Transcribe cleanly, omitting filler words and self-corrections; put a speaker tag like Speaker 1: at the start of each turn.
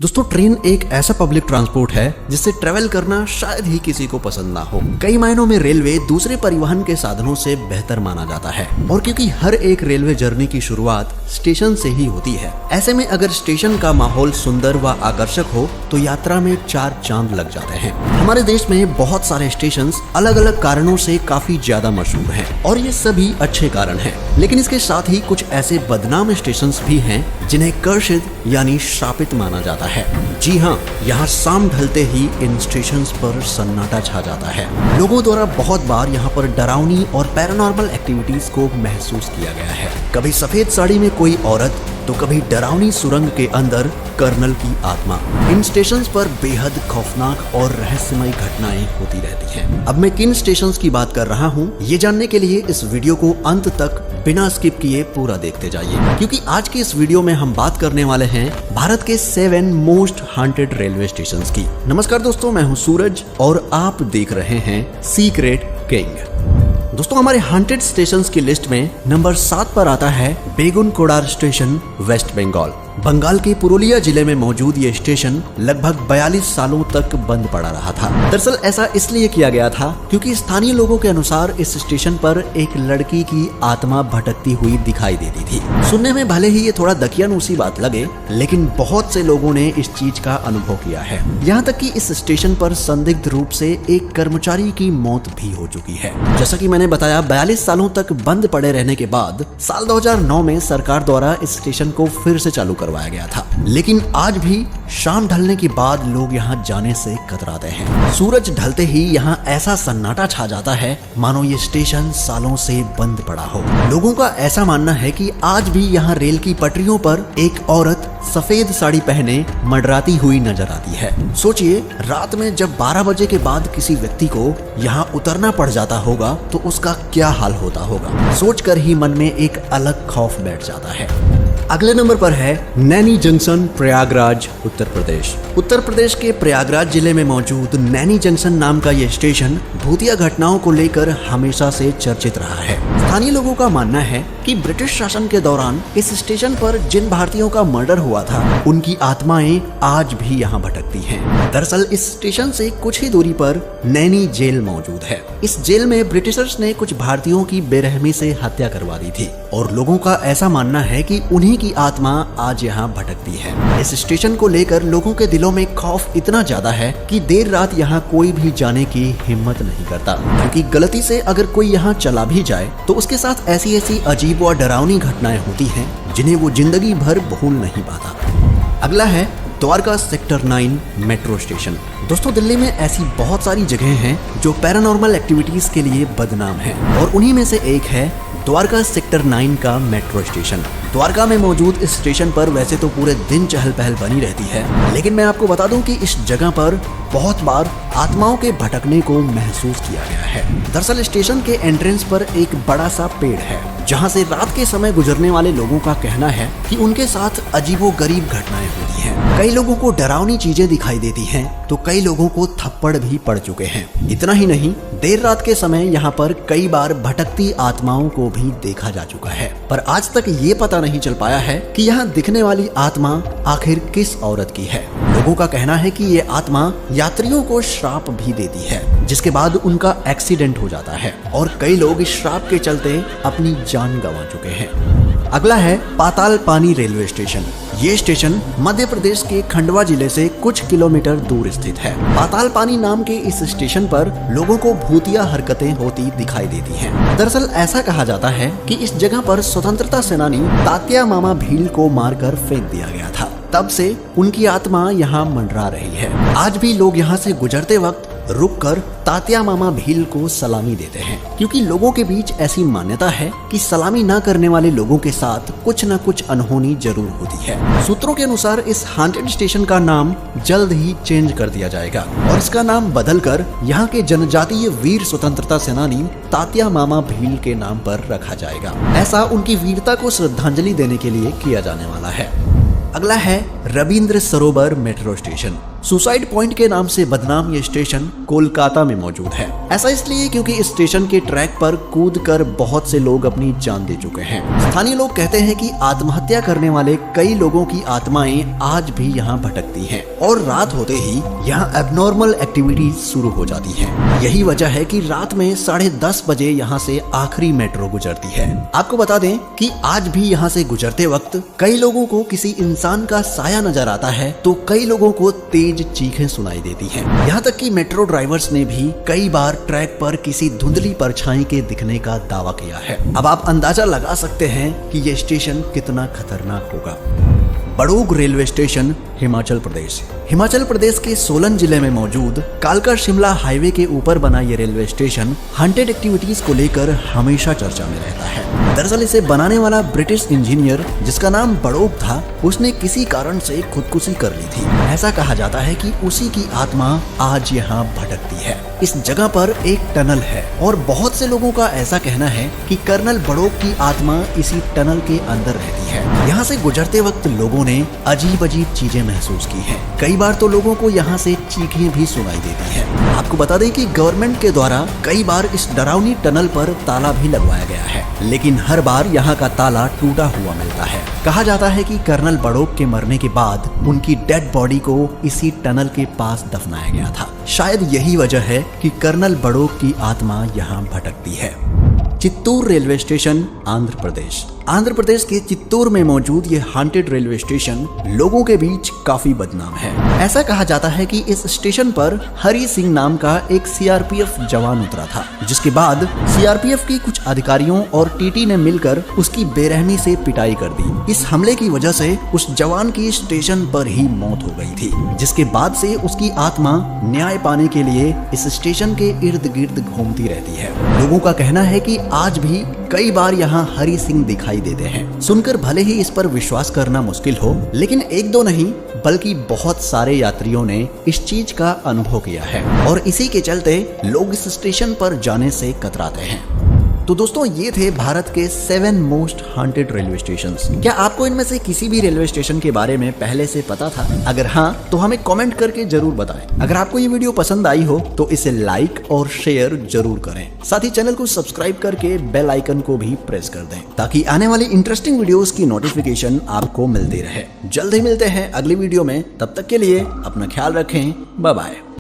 Speaker 1: दोस्तों ट्रेन एक ऐसा पब्लिक ट्रांसपोर्ट है जिससे ट्रेवल करना शायद ही किसी को पसंद ना हो। कई मायनों में रेलवे दूसरे परिवहन के साधनों से बेहतर माना जाता है और क्योंकि हर एक रेलवे जर्नी की शुरुआत स्टेशन से ही होती है, ऐसे में अगर स्टेशन का माहौल सुंदर व आकर्षक हो तो यात्रा में चार चांद लग जाते हैं। हमारे देश में बहुत सारे स्टेशन अलग अलग कारणों से काफी ज्यादा मशहूर हैं और ये सभी अच्छे कारण हैं, लेकिन इसके साथ ही कुछ ऐसे बदनाम स्टेशन भी हैं जिन्हें कर्षित यानी श्रापित माना जाता है। जी हाँ, यहाँ शाम ढलते ही इन स्टेशन पर सन्नाटा छा जाता है। लोगों द्वारा बहुत बार यहाँ पर डरावनी और पैरानॉर्मल एक्टिविटीज को महसूस किया गया है। कभी सफेद साड़ी में कोई औरत तो कभी डरावनी सुरंग के अंदर कर्नल की आत्मा। इन स्टेशन पर बेहद खौफनाक और रहस्यमय घटनाएं होती रहती हैं। अब मैं किन स्टेशन की बात कर रहा हूँ, ये जानने के लिए इस वीडियो को अंत तक बिना स्किप किए पूरा देखते जाइए, क्योंकि आज की इस वीडियो में हम बात करने वाले हैं भारत के 7 मोस्ट हॉन्टेड रेलवे स्टेशन की। नमस्कार दोस्तों, मैं हूँ सूरज और आप देख रहे हैं सीक्रेट किंग। दोस्तों हमारे हॉन्टेड स्टेशंस की लिस्ट में नंबर 7 पर आता है बेगुनकोडार स्टेशन, वेस्ट बंगाल। बंगाल के पुरुलिया जिले में मौजूद ये स्टेशन लगभग 42 सालों तक बंद पड़ा रहा था। दरअसल ऐसा इसलिए किया गया था क्योंकि स्थानीय लोगों के अनुसार इस स्टेशन पर एक लड़की की आत्मा भटकती हुई दिखाई देती थी। सुनने में भले ही ये थोड़ा दकियानूसी बात लगे, लेकिन बहुत से लोगों ने इस चीज का अनुभव किया है। यहाँ तक कि इस स्टेशन पर संदिग्ध रूप से एक कर्मचारी की मौत भी हो चुकी है। जैसा कि मैंने बताया, 42 सालों तक बंद पड़े रहने के बाद साल 2009 में सरकार द्वारा इस स्टेशन को फिर से चालू करवाया गया था, लेकिन आज भी शाम ढलने के बाद लोग यहाँ जाने से कतराते हैं। सूरज ढलते ही यहाँ ऐसा सन्नाटा छा जाता है मानो ये स्टेशन सालों से बंद पड़ा हो। लोगों का ऐसा मानना है कि आज भी यहाँ रेल की पटरियों पर एक औरत सफेद साड़ी पहने मंडराती हुई नजर आती है। सोचिए, रात में जब 12 बजे के बाद किसी व्यक्ति को यहाँ उतरना पड़ जाता होगा तो उसका क्या हाल होता होगा। सोचकर ही मन में एक अलग खौफ बैठ जाता है। अगले नंबर पर है नैनी जंक्शन, प्रयागराज, उत्तर प्रदेश। उत्तर प्रदेश के प्रयागराज जिले में मौजूद नैनी जंक्शन नाम का यह स्टेशन भूतिया घटनाओं को लेकर हमेशा से चर्चित रहा है। स्थानीय लोगों का मानना है कि ब्रिटिश शासन के दौरान इस स्टेशन पर जिन भारतीयों का मर्डर हुआ था, उनकी आत्माएं आज भी यहाँ भटकती हैं। दरअसल इस स्टेशन से कुछ ही दूरी पर नैनी जेल मौजूद है। इस जेल में ब्रिटिशर्स ने कुछ भारतीयों की बेरहमी से हत्या करवा दी थी और लोगों का ऐसा मानना है कि उन्हीं की आत्मा आज यहाँ भटकती है। इस स्टेशन को लेकर लोगों के दिलों में खौफ इतना ज्यादा है कि देर रात यहाँ कोई भी जाने की हिम्मत नहीं करता, क्योंकि गलती से अगर कोई यहाँ चला भी जाए तो उसके साथ ऐसी ऐसी अजीब और डरावनी घटनाएं होती हैं जिन्हें वो जिंदगी भर भूल नहीं पाता। अगला है द्वारका सेक्टर 9 मेट्रो स्टेशन। दोस्तों दिल्ली में ऐसी बहुत सारी जगह हैं जो पैरानॉर्मल एक्टिविटीज के लिए बदनाम हैं और उन्हीं में से एक है द्वारका सेक्टर 9 का मेट्रो स्टेशन। द्वारका में मौजूद इस स्टेशन पर वैसे तो पूरे दिन चहल पहल बनी रहती है, लेकिन मैं आपको बता दूं कि इस जगह पर बहुत बार आत्माओं के भटकने को महसूस किया गया है। दरअसल स्टेशन के एंट्रेंस पर एक बड़ा सा पेड़ है जहां से रात के समय गुजरने वाले लोगों का कहना है कि उनके साथ अजीबोगरीब घटनाएं होती हैं। कई लोगों को डरावनी चीजें दिखाई देती हैं तो कई लोगों को थप्पड़ भी पड़ चुके हैं। इतना ही नहीं, देर रात के समय यहाँ पर कई बार भटकती आत्माओं को भी देखा जा चुका है, पर आज तक ये पता नहीं चल पाया है कि यहाँ दिखने वाली आत्मा आखिर किस औरत की है। लोगों का कहना है कि ये आत्मा यात्रियों को श्राप भी देती है, जिसके बाद उनका एक्सीडेंट हो जाता है और कई लोग इस श्राप के चलते अपनी जान गंवा चुके हैं। अगला है पाताल पानी रेलवे स्टेशन। ये स्टेशन मध्य प्रदेश के खंडवा जिले से कुछ किलोमीटर दूर स्थित है। पाताल पानी नाम के इस स्टेशन पर लोगों को भूतिया हरकतें होती दिखाई देती हैं। दरअसल ऐसा कहा जाता है कि इस जगह पर स्वतंत्रता सेनानी तात्या मामा भील को मारकर फेंक दिया गया था। तब से उनकी आत्मा यहाँ मंडरा रही है। आज भी लोग यहाँ से गुजरते वक्त रुककर तात्या मामा भील को सलामी देते हैं, क्योंकि लोगों के बीच ऐसी मान्यता है कि सलामी न करने वाले लोगों के साथ कुछ न कुछ अनहोनी जरूर होती है। सूत्रों के अनुसार इस हॉन्टेड स्टेशन का नाम जल्द ही चेंज कर दिया जाएगा और इसका नाम बदलकर यहाँ के जनजातीय वीर स्वतंत्रता सेनानी तात्या मामा भील के नाम पर रखा जाएगा। ऐसा उनकी वीरता को श्रद्धांजलि देने के लिए किया जाने वाला है। अगला है रविंद्र सरोवर मेट्रो स्टेशन। सुसाइड पॉइंट के नाम से बदनाम ये स्टेशन कोलकाता में मौजूद है। ऐसा इसलिए क्योंकि इस स्टेशन के ट्रैक पर कूदकर बहुत से लोग अपनी जान दे चुके हैं। स्थानीय लोग कहते हैं कि आत्महत्या करने वाले कई लोगों की आत्माएं आज भी यहाँ भटकती हैं और रात होते ही यहाँ एबनॉर्मल एक्टिविटीज शुरू हो जाती हैं। यही वजह है कि रात में 10:30 बजे यहाँ से आखिरी मेट्रो गुजरती है। आपको बता दें कि आज भी यहाँ से गुजरते वक्त कई लोगों को किसी इंसान का साया नजर आता है तो कई लोगों को तेज चीखें सुनाई देती हैं। यहाँ तक कि मेट्रो ड्राइवर्स ने भी कई बार ट्रैक पर किसी धुंधली परछाई के दिखने का दावा किया है। अब आप अंदाजा लगा सकते हैं कि ये स्टेशन कितना खतरनाक होगा। बड़ौग रेलवे स्टेशन, हिमाचल प्रदेश। हिमाचल प्रदेश के सोलन जिले में मौजूद कालका शिमला हाईवे के ऊपर बना ये रेलवे स्टेशन हॉन्टेड एक्टिविटीज को लेकर हमेशा चर्चा में रहता है। दरअसल इसे बनाने वाला ब्रिटिश इंजीनियर जिसका नाम बड़ौग था, उसने किसी कारण से खुदकुशी कर ली थी। ऐसा कहा जाता है कि उसी की आत्मा आज यहाँ भटकती है। इस जगह पर एक टनल है और बहुत से लोगों का ऐसा कहना है कि कर्नल बड़ौग की आत्मा इसी टनल के अंदर रहती है। यहाँ से गुजरते वक्त लोगों ने अजीब अजीब चीजें महसूस की हैं। कई बार तो लोगों को यहाँ से चीखें भी सुनाई देती हैं। आपको बता दें कि गवर्नमेंट के द्वारा कई बार इस डरावनी टनल पर ताला भी लगवाया गया है, लेकिन हर बार यहाँ का ताला टूटा हुआ मिलता है। कहा जाता है कि कर्नल बड़ौग के मरने के बाद उनकी डेड बॉडी को इसी टनल के पास दफनाया गया था। शायद यही वजह है कि कर्नल बड़ौग की आत्मा यहाँ भटकती है। Chittoor railway station, Andhra Pradesh. आंध्र प्रदेश के चित्तूर में मौजूद ये हॉन्टेड रेलवे स्टेशन लोगों के बीच काफी बदनाम है। ऐसा कहा जाता है कि इस स्टेशन पर हरी सिंह नाम का एक सीआरपीएफ जवान उतरा था, जिसके बाद सीआरपीएफ के कुछ अधिकारियों और टीटी ने मिलकर उसकी बेरहमी से पिटाई कर दी। इस हमले की वजह से उस जवान की स्टेशन पर ही मौत हो गई थी, जिसके बाद से उसकी आत्मा न्याय पाने के लिए इस स्टेशन के इर्द गिर्द घूमती रहती है। लोगों का कहना है कि आज भी कई बार यहाँ हरी सिंह दिखाई देते हैं। सुनकर भले ही इस पर विश्वास करना मुश्किल हो, लेकिन एक दो नहीं बल्कि बहुत सारे यात्रियों ने इस चीज का अनुभव किया है और इसी के चलते लोग इस स्टेशन पर जाने से कतराते हैं। तो दोस्तों, ये थे भारत के 7 मोस्ट हॉन्टेड रेलवे स्टेशंस। क्या आपको इनमें से किसी भी रेलवे स्टेशन के बारे में पहले से पता था? अगर हाँ, तो हमें कमेंट करके जरूर बताएं। अगर आपको ये वीडियो पसंद आई हो तो इसे लाइक और शेयर जरूर करें। साथ ही चैनल को सब्सक्राइब करके बेल आइकन को भी प्रेस कर दें ताकि आने वाली इंटरेस्टिंग वीडियोस की नोटिफिकेशन आपको मिलती रहे। जल्द ही मिलते हैं अगली वीडियो में। तब तक के लिए अपना ख्याल रखें। Bye bye.